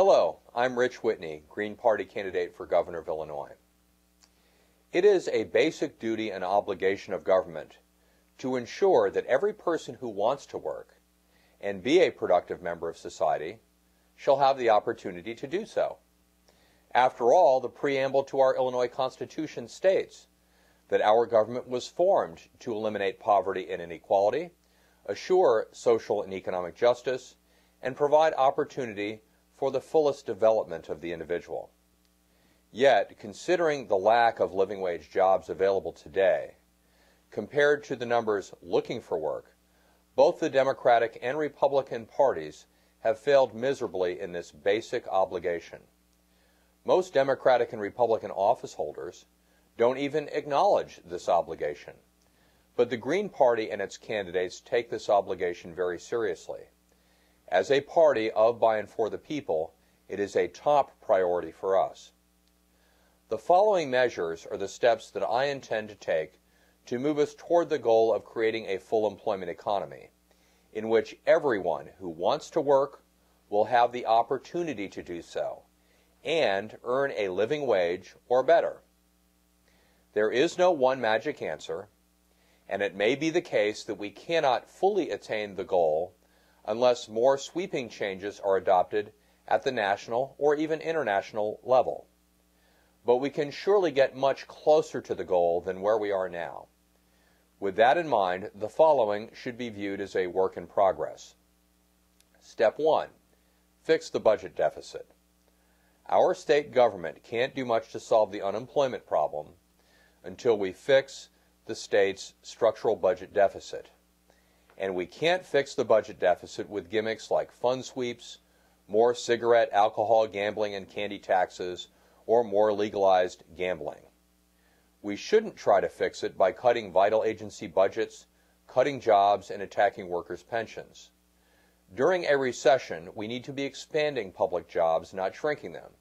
Hello, I'm Rich Whitney, Green Party candidate for Governor of Illinois. It is a basic duty and obligation of government to ensure that every person who wants to work and be a productive member of society shall have the opportunity to do so. After all, the preamble to our Illinois Constitution states that our government was formed to eliminate poverty and inequality, assure social and economic justice, and provide opportunity for the fullest development of the individual. Yet, considering the lack of living wage jobs available today, compared to the numbers looking for work, both the Democratic and Republican parties have failed miserably in this basic obligation. Most Democratic and Republican office holders don't even acknowledge this obligation, but the Green Party and its candidates take this obligation very seriously. As a party of, by, and for the people, it is a top priority for us. The following measures are the steps that I intend to take to move us toward the goal of creating a full employment economy, in which everyone who wants to work will have the opportunity to do so, and earn a living wage or better. There is no one magic answer, and it may be the case that we cannot fully attain the goal unless more sweeping changes are adopted at the national or even international level. But we can surely get much closer to the goal than where we are now. With that in mind, the following should be viewed as a work in progress. Step 1. Fix the budget deficit. Our state government can't do much to solve the unemployment problem until we fix the state's structural budget deficit. And we can't fix the budget deficit with gimmicks like fund sweeps, more cigarette, alcohol, gambling, and candy taxes, or more legalized gambling. We shouldn't try to fix it by cutting vital agency budgets, cutting jobs, and attacking workers' pensions. During a recession, we need to be expanding public jobs, not shrinking them.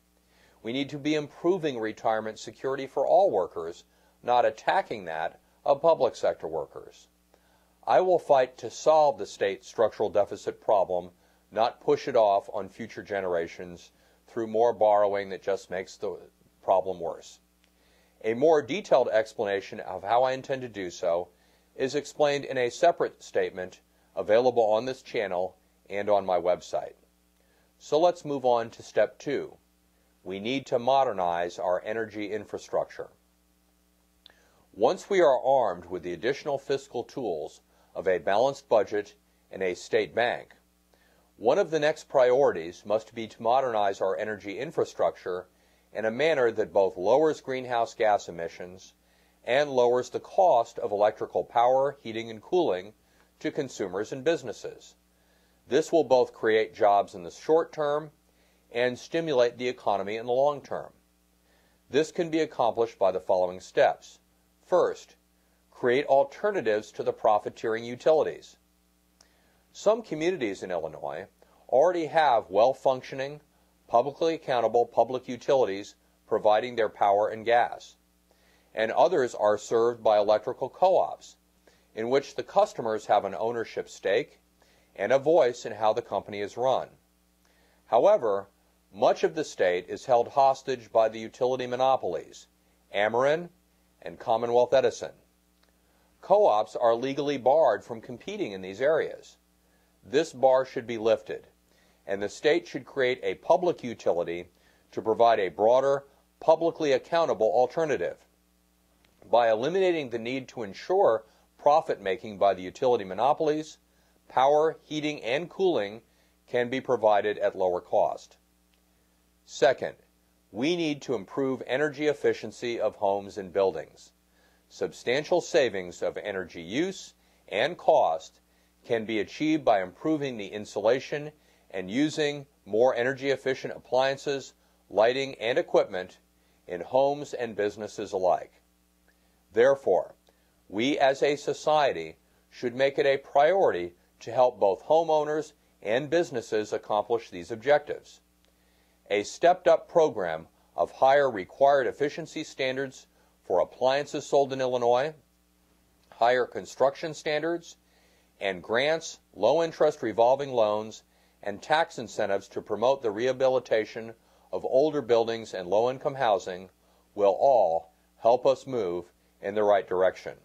We need to be improving retirement security for all workers, not attacking that of public sector workers. I will fight to solve the state structural deficit problem, not push it off on future generations through more borrowing that just makes the problem worse. A more detailed explanation of how I intend to do so is explained in a separate statement available on this channel and on my website. So let's move on to step 2. We need to modernize our energy infrastructure. Once we are armed with the additional fiscal tools of a balanced budget and a state bank, one of the next priorities must be to modernize our energy infrastructure in a manner that both lowers greenhouse gas emissions and lowers the cost of electrical power, heating, and cooling to consumers and businesses. This will both create jobs in the short term and stimulate the economy in the long term. This can be accomplished by the following steps. First, create alternatives to the profiteering utilities. Some communities in Illinois already have well-functioning, publicly accountable public utilities providing their power and gas, and others are served by electrical co-ops, in which the customers have an ownership stake and a voice in how the company is run. However, much of the state is held hostage by the utility monopolies, Ameren and Commonwealth Edison. Co-ops are legally barred from competing in these areas. This bar should be lifted, and the state should create a public utility to provide a broader, publicly accountable alternative. By eliminating the need to ensure profit-making by the utility monopolies, power, heating, and cooling can be provided at lower cost. Second, we need to improve energy efficiency of homes and buildings. Substantial savings of energy use and cost can be achieved by improving the insulation and using more energy-efficient appliances, lighting, and equipment in homes and businesses alike. Therefore, we as a society should make it a priority to help both homeowners and businesses accomplish these objectives. A stepped-up program of higher required efficiency standards for appliances sold in Illinois, higher construction standards, and grants, low-interest revolving loans, and tax incentives to promote the rehabilitation of older buildings and low-income housing will all help us move in the right direction.